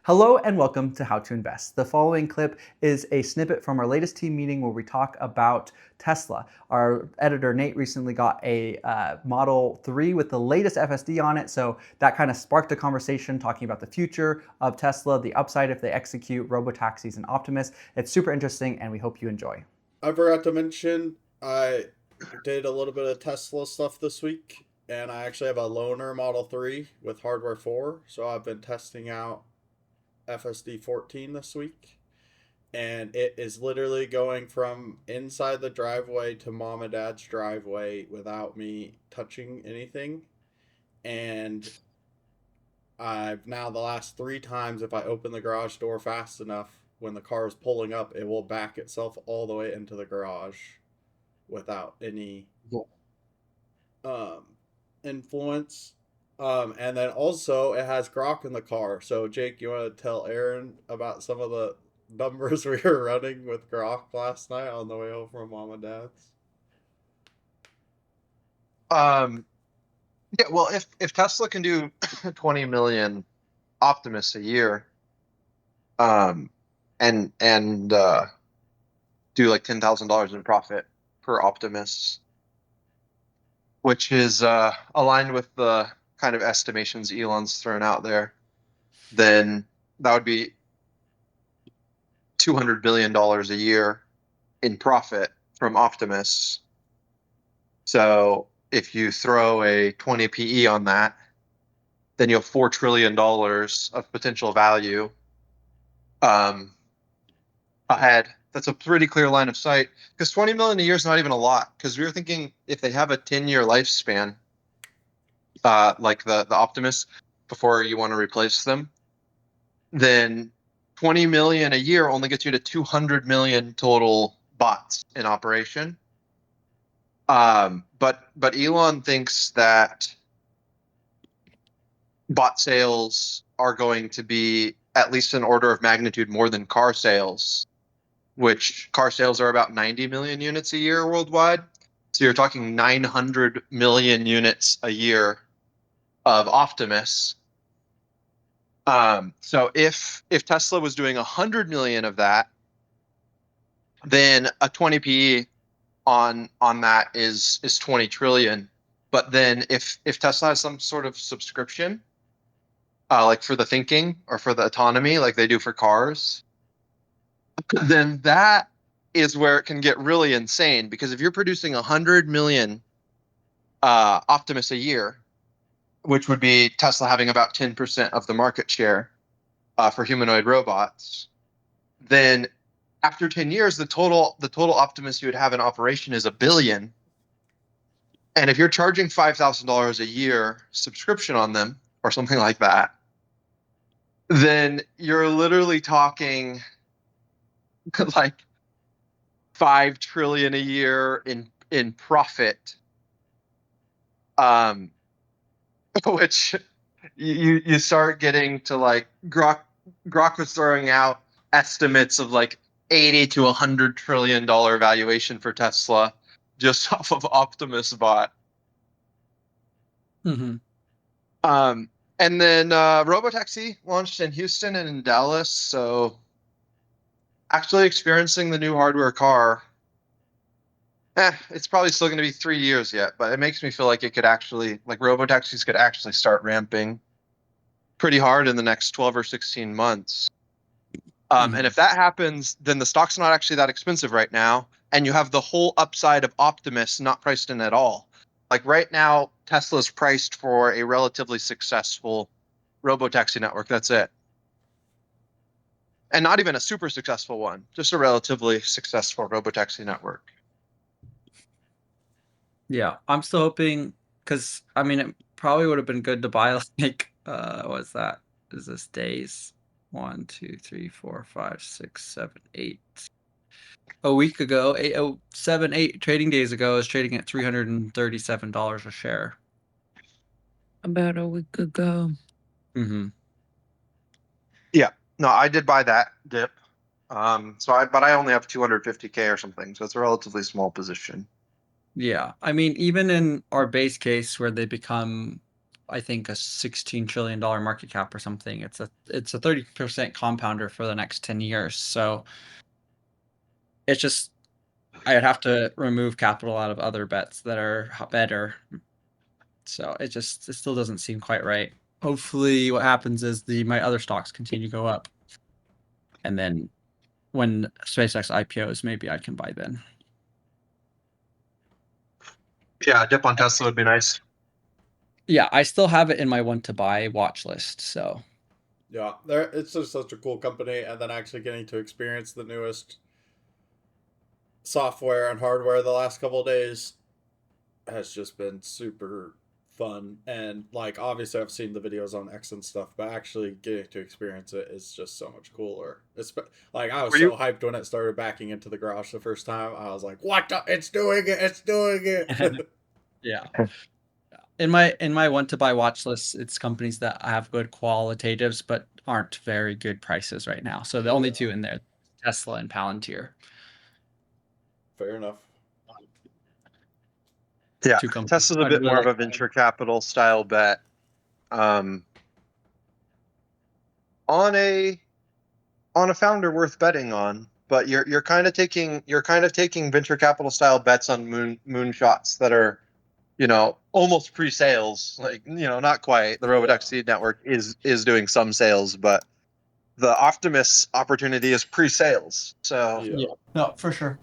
Hello and welcome to How to Invest. The following clip is a snippet from our latest team meeting where we talk about Tesla. Our editor Nate recently got a Model 3 with the latest FSD on it, so that kind of sparked a conversation talking about the future of Tesla, the upside if they execute Robotaxis and Optimus. It's super interesting and we hope you enjoy. I forgot to mention I did a little bit of Tesla stuff this week, and I actually have a loaner Model 3 with hardware 4, so I've been testing out FSD 14 this week, and it is literally going from inside the driveway to mom and dad's driveway without me touching anything. And I've now, the last three times, if I open the garage door fast enough, when the car is pulling up, it will back itself all the way into the garage without any um, influence. And then also it has Grok in the car. So Jake, you want to tell Aaron about some of the numbers we were running with Grok last night on the way home from mom and dad's? Um, yeah, well, if Tesla can do 20 million Optimus a year, um, and do like $10,000 in profit per Optimus, which is aligned with the kind of estimations Elon's thrown out there, then that would be $200 billion a year in profit from Optimus. So if you throw a 20 PE on that, then you have $4 trillion of potential value um, ahead. That's a pretty clear line of sight because 20 million a year is not even a lot. Because we were thinking if they have a 10-year lifespan, like the Optimus, before you want to replace them, then 20 million a year only gets you to 200 million total bots in operation. But Elon thinks that bot sales are going to be at least an order of magnitude more than car sales, which car sales are about 90 million units a year worldwide. So you're talking 900 million units a year of Optimus. So if Tesla was doing 100 million of that, then a 20 PE on that is 20 trillion. But then if Tesla has some sort of subscription, like for the thinking or for the autonomy, like they do for cars, then that is where it can get really insane. Because if you're producing 100 million Optimus a year, which would be Tesla having about 10% of the market share for humanoid robots, then after 10 years, the total Optimus you would have in operation is a billion. And if you're charging $5,000 a year subscription on them or something like that, then you're literally talking like 5 trillion a year in profit, um which you start getting to like Grok was throwing out estimates of like 80 to 100 trillion dollar valuation for Tesla just off of Optimus bot. Mm-hmm. um and then Robotaxi launched in Houston and in Dallas, so actually experiencing the new hardware car. It's probably still going to be 3 years yet, but it makes me feel like it could actually, like Robotaxis could actually start ramping pretty hard in the next 12 or 16 months. And Mm-hmm. if that happens, then the stock's not actually that expensive right now. And you have the whole upside of Optimus not priced in at all. Like right now, Tesla's priced for a relatively successful Robotaxi network. That's it. And not even a super successful one, just a relatively successful Robotaxi network. Yeah, I'm still hoping because I mean it probably would have been good to buy like what's that? Is this days? 1, 2, 3, 4, 5, 6, 7, 8. A week ago, 8 trading days ago, is trading at $337 a share. About a week ago. Mm-hmm. Yeah, no, I did buy that dip. But I only have 250K or something, so it's a relatively small position. Yeah, I mean, even in our base case where they become I think a $16 trillion market cap or something. It's a 30% compounder for the next 10 years. So it's just I'd have to remove capital out of other bets that are better. So it still doesn't seem quite right. Hopefully, what happens is my other stocks continue to go up, and then when SpaceX IPOs, maybe I can buy then. Yeah, dip on Tesla would be nice. Yeah, I still have it in my one to buy watch list. So Yeah, it's just such a cool company, and then actually getting to experience the newest software and hardware the last couple of days has just been super fun. And like, obviously, I've seen the videos on X and stuff, but actually getting to experience it is just so much cooler. It's like I was Were so you- hyped when it started backing into the garage the first time. I was like, "What? It's doing it! It's doing it!" yeah. In my one to buy watch list, it's companies that have good qualitatives but aren't very good prices right now. So the only two in there, Tesla and Palantir. Fair enough. Yeah, Two companies Tesla's a I'd bit really more of like a venture capital style bet. On a founder worth betting on, but you're kind of taking venture capital style bets on moonshots that are, almost pre-sales. Like, not quite. The Robotaxi network is doing some sales, but the Optimus opportunity is pre-sales. So Yeah. No, for sure.